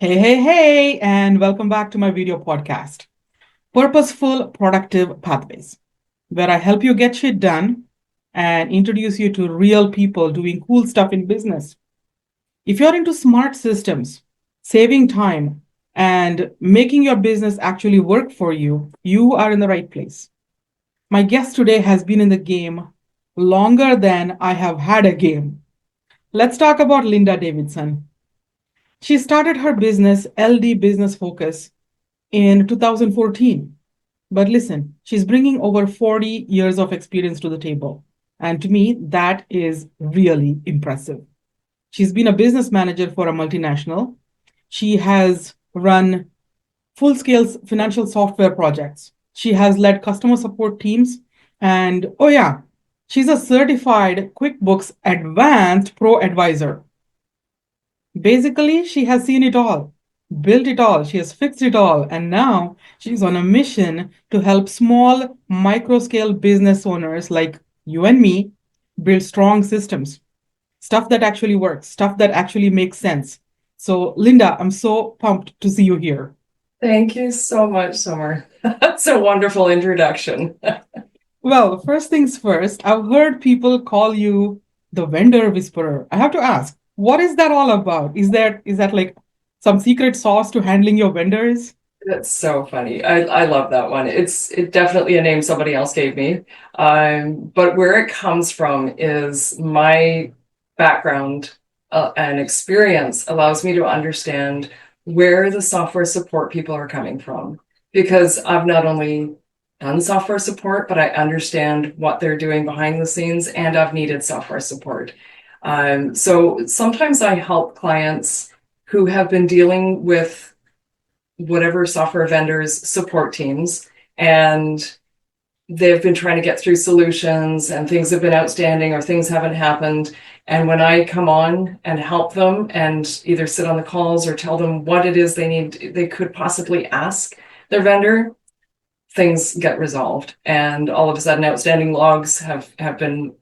Hey, hey, hey, and welcome back to my video podcast, Purposeful Productive Pathways, where I help you get shit done and introduce you to real people doing cool stuff in business. If you're into smart systems, saving time, and making your business actually work for you, you are in the right place. My guest today has been in the game longer than I have had a game. Let's talk about Lynda Davidson. She started her business, LD Business Focus, in 2014. But listen, she's bringing over 40 years of experience to the table. And to me, that is really impressive. She's been a business manager for a multinational. She has run full scale financial software projects. She has led customer support teams. And oh, yeah, she's a certified QuickBooks Advanced ProAdvisor. Basically, she has seen it all, built it all, she has fixed it all, and now she's on a mission to help small, micro scale business owners like you and me build strong systems, stuff that actually works, stuff that actually makes sense. So, Lynda, I'm so pumped to see you here. Thank you so much, Summer. That's a wonderful introduction. Well, first things first, I've heard people call you the vendor whisperer. I have to ask, what is that all about? Is that like some secret sauce to handling your vendors? That's so funny. I love that one. It definitely a name somebody else gave me. But where it comes from is my background and experience allows me to understand where the software support people are coming from. Because I've not only done software support, but I understand what they're doing behind the scenes, and I've needed software support. So sometimes I help clients who have been dealing with whatever software vendors support teams, and they've been trying to get through solutions and things have been outstanding or things haven't happened. And when I come on and help them and either sit on the calls or tell them what it is they could possibly ask their vendor, things get resolved. And all of a sudden outstanding logs have been,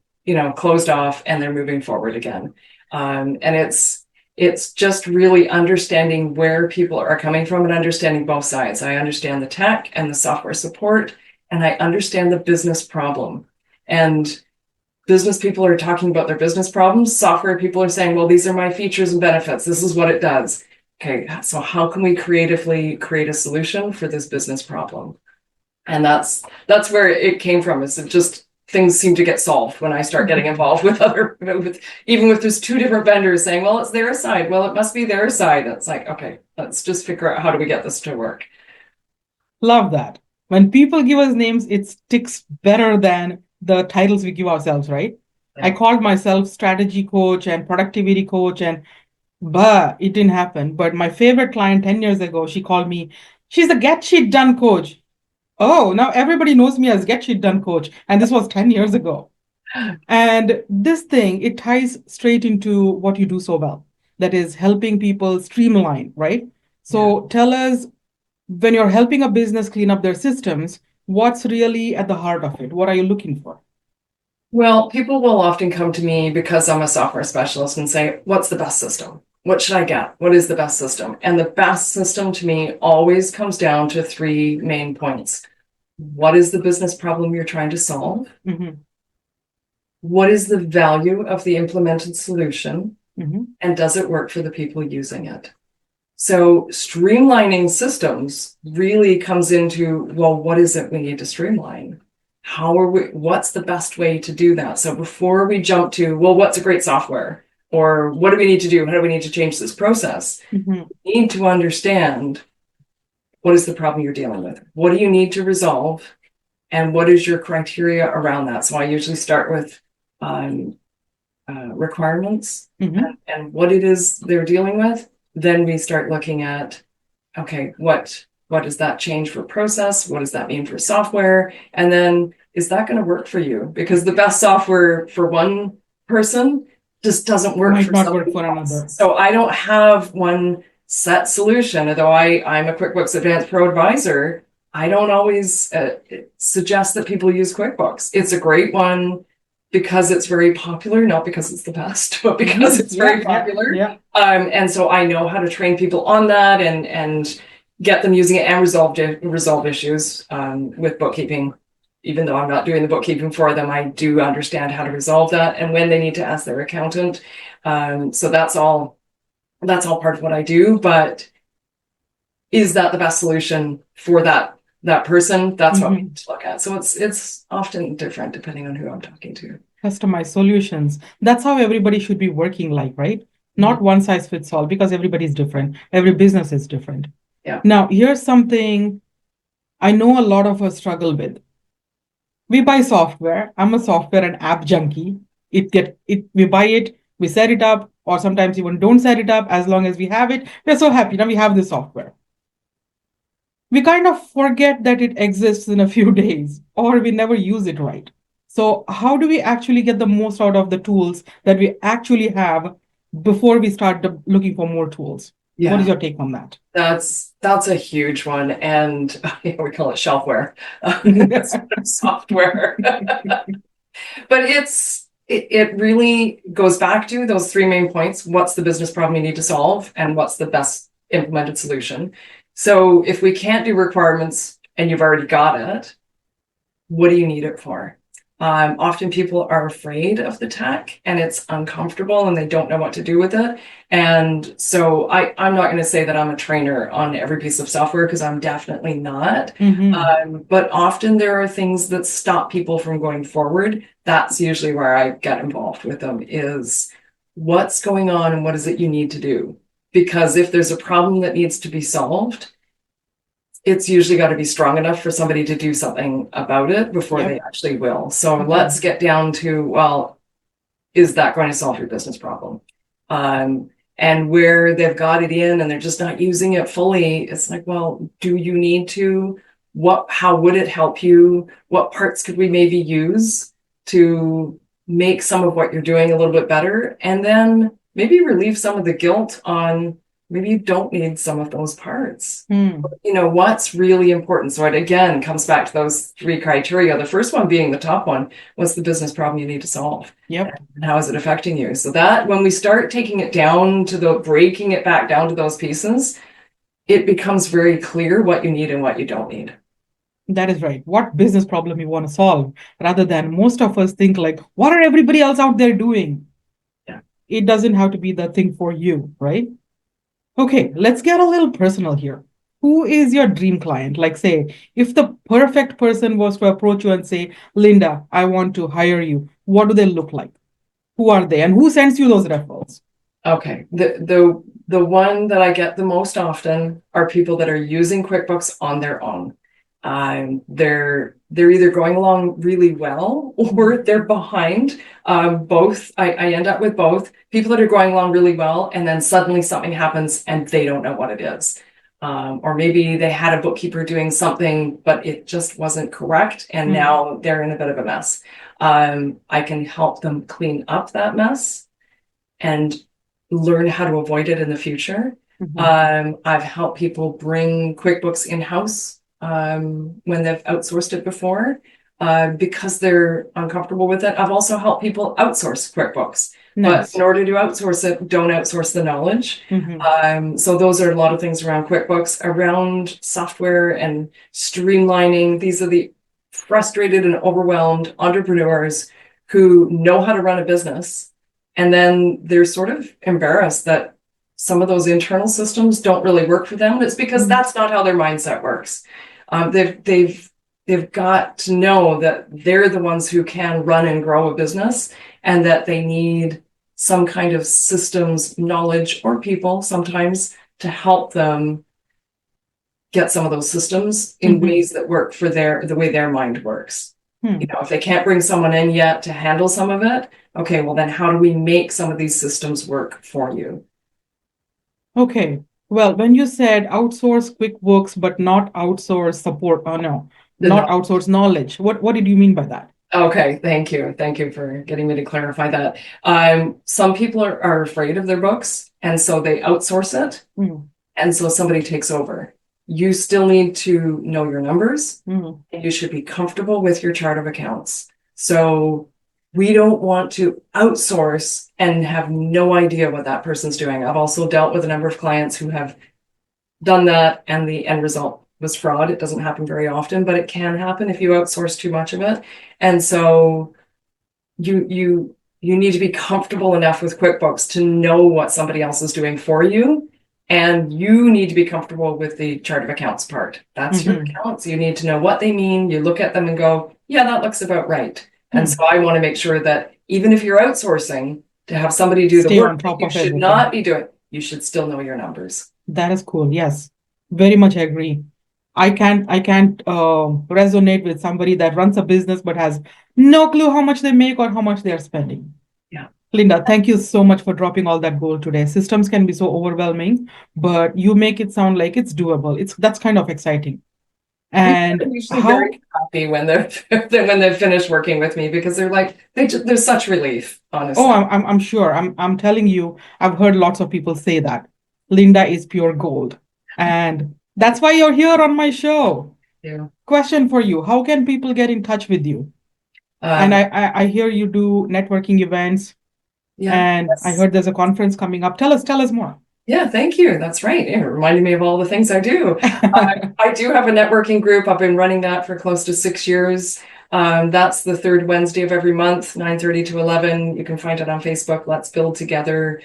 closed off and they're moving forward again. And it's just really understanding where people are coming from and understanding both sides. I understand the tech and the software support, and I understand the business problem. And business people are talking about their business problems. Software people are saying, well, these are my features and benefits. This is what it does. Okay, so how can we creatively create a solution for this business problem? And that's where it came from. Is it just things seem to get solved when I start getting involved with even with there's two different vendors saying, well, it's their side. Well, it must be their side. It's like, okay, let's just figure out how do we get this to work. Love that. When people give us names, it sticks better than the titles we give ourselves, right? I Yeah. called myself strategy coach and productivity coach, and but it didn't happen. But my favorite client 10 years ago, she called me, she's the get shit done coach. Oh, now everybody knows me as get shit done coach. And this was 10 years ago. And this thing, it ties straight into what you do so well. That is helping people streamline, right? Yeah. So tell us, when you're helping a business clean up their systems, what's really at the heart of it? What are you looking for? Well, people will often come to me because I'm a software specialist and say, what's the best system? What should I get? What is the best system? And the best system to me always comes down to three main points. What is the business problem you're trying to solve? Hmm. What is the value of the implemented solution? Hmm. And does it work for the people using it? So streamlining systems really comes into, well, what is it we need to streamline? What's the best way to do that? So before we jump to, well, what's a great software? Or what do we need to do? How do we need to change this process? Hmm. We need to understand what is the problem you're dealing with? What do you need to resolve? And what is your criteria around that? So I usually start with um, requirements Hmm. and what it is they're dealing with. Then we start looking at, okay, what does that change for process? What does that mean for software? And then is that going to work for you? Because the best software for one person just doesn't work Might for not work somebody for else. another. So I don't have one set solution. Although I'm a QuickBooks Advanced ProAdvisor, I don't always suggest that people use QuickBooks. It's a great one because it's very popular, not because it's the best, but because it's very popular. Yeah. And so I know how to train people on that and get them using it and resolve issues with bookkeeping. Even though I'm not doing the bookkeeping for them, I do understand how to resolve that and when they need to ask their accountant. So that's all part of what I do. But is that the best solution for that person? That's what we need to look at. So it's often different depending on who I'm talking to. Customized solutions. That's how everybody should be working like, right? Not one size fits all, because everybody's different. Every business is different. Yeah. Now, here's something I know a lot of us struggle with. We buy software. I'm a software and app junkie. We buy it, we set it up, or sometimes even don't set it up. As long as we have it, we're so happy. Now we have this software. We kind of forget that it exists in a few days, or we never use it right. So, how do we actually get the most out of the tools that we actually have before we start looking for more tools? Yeah. What is your take on that? That's a huge one, and we call it shelfware, software. But it really goes back to those three main points. What's the business problem you need to solve, and what's the best implemented solution? So if we can't do requirements and you've already got it, what do you need it for? Often people are afraid of the tech and it's uncomfortable and they don't know what to do with it. And so I'm not going to say that I'm a trainer on every piece of software, because I'm definitely not. But often there are things that stop people from going forward. That's usually where I get involved with them, is what's going on and what is it you need to do? Because if there's a problem that needs to be solved, it's usually got to be strong enough for somebody to do something about it before they actually will. So let's get down to, well, is that going to solve your business problem? And where they've got it in and they're just not using it fully, it's like, well, do you need to? How would it help you? What parts could we maybe use to make some of what you're doing a little bit better? And then maybe relieve some of the guilt on maybe you don't need some of those parts. What's really important? So it again comes back to those three criteria. The first one being the top one: what's the business problem you need to solve? And how is it affecting you? So that when we start taking it down to breaking it back down to those pieces, it becomes very clear what you need and what you don't need. That is right. What business problem you want to solve, rather than most of us think like, what are everybody else out there doing? It doesn't have to be the thing for you, right? Okay, let's get a little personal here. Who is your dream client? Like, say, if the perfect person was to approach you and say, Lynda, I want to hire you, what do they look like? Who are they? And who sends you those referrals? Okay. The one that I get the most often are people that are using QuickBooks on their own. They're either going along really well or they're behind. Both. I end up with both people that are going along really well, and then suddenly something happens and they don't know what it is. Or maybe they had a bookkeeper doing something, but it just wasn't correct, and now they're in a bit of a mess. I can help them clean up that mess and learn how to avoid it in the future. I've helped people bring QuickBooks in-house when they've outsourced it before, because they're uncomfortable with it. I've also helped people outsource QuickBooks. But in order to outsource it, don't outsource the knowledge. So those are a lot of things around QuickBooks, around software and streamlining. These are the frustrated and overwhelmed entrepreneurs who know how to run a business, and then they're sort of embarrassed that some of those internal systems don't really work for them. It's because that's not how their mindset works. They've got to know that they're the ones who can run and grow a business, and that they need some kind of systems knowledge, or people sometimes, to help them get some of those systems in ways that work for the way their mind works. If they can't bring someone in yet to handle some of it, okay, well then how do we make some of these systems work for you? Okay. Well, when you said outsource QuickBooks, but not outsource support, not outsource knowledge, what did you mean by that? Okay, thank you. Thank you for getting me to clarify that. Some people are afraid of their books, and so they outsource it, and so somebody takes over. You still need to know your numbers, and you should be comfortable with your chart of accounts. So we don't want to outsource and have no idea what that person's doing. I've also dealt with a number of clients who have done that and the end result was fraud. It doesn't happen very often, but it can happen if you outsource too much of it. And so you need to be comfortable enough with QuickBooks to know what somebody else is doing for you. And you need to be comfortable with the chart of accounts part. That's your accounts. You need to know what they mean. You look at them and go, yeah, that looks about right. And so I want to make sure that even if you're outsourcing to have somebody do the Stay work on that top you of should everything. not be doing, you should still know your numbers. That is cool. Yes, very much agree. I can't resonate with somebody that runs a business but has no clue how much they make or how much they are spending. Yeah. Lynda, thank you so much for dropping all that gold today. Systems can be so overwhelming, but you make it sound like it's doable. That's kind of exciting. People are And usually how, very happy when they're when they've finished working with me because they're like there's such relief, oh, honestly. I'm sure. I'm telling you, I've heard lots of people say that. Lynda is pure gold. And that's why you're here on my show. Yeah. Question for you. How can people get in touch with you? And Um, I hear you do networking events, yeah. and I Yes. heard there's a conference coming up. Tell us more. Yeah, thank you. That's right. Yeah, reminding me of all the things I do. I do have a networking group. I've been running that for close to 6 years. That's the third Wednesday of every month, 9:30 to 11. You can find it on Facebook. Let's Build Together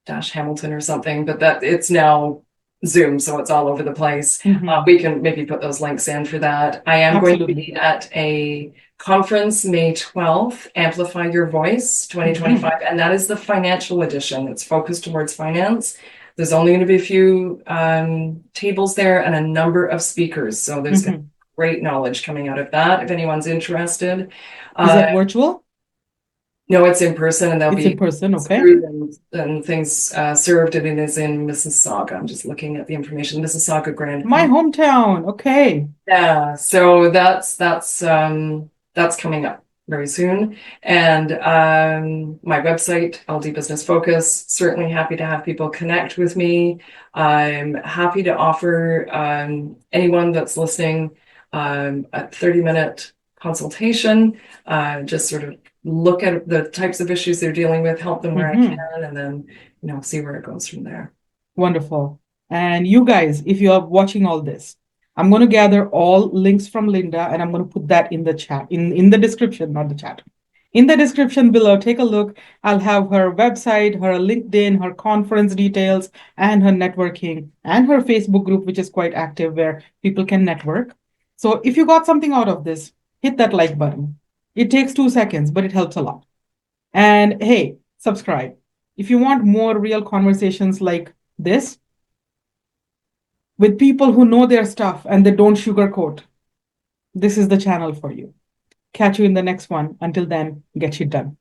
dash Hamilton or something, but that it's now Zoom, so it's all over the place. Mhm. We can maybe put those links in for that. I am going to Absolutely. be at a conference May 12th, Amplify Your Voice 2025, and that is the financial edition. It's focused towards finance. There's only going to be a few tables there and a number of speakers. So there's going to be great knowledge coming out of that if anyone's interested. Is Uh, that virtual? no, it's in person and there'll It's in be person, okay. food and things served, and it is in Mississauga. I'm just looking at the information. Mississauga Grand My Concourse. hometown. Okay. Yeah, so that's coming up very soon. And my website, LD Business Focus, certainly happy to have people connect with me. I'm happy to offer anyone that's listening a 30-minute consultation, just sort of look at the types of issues they're dealing with, help them where I can, and then see where it goes from there. Wonderful. And you guys, if you are watching all this, I'm going to gather all links from Lynda and I'm going to put that in the chat, in the description, not the chat. In the description below, take a look. I'll have her website, her LinkedIn, her conference details, and her networking, and her Facebook group, which is quite active where people can network. So if you got something out of this, hit that like button. It takes 2 seconds, but it helps a lot. And hey, subscribe. If you want more real conversations like this with people who know their stuff and they don't sugarcoat, this is the channel for you. Catch you in the next one. Until then, get shit done.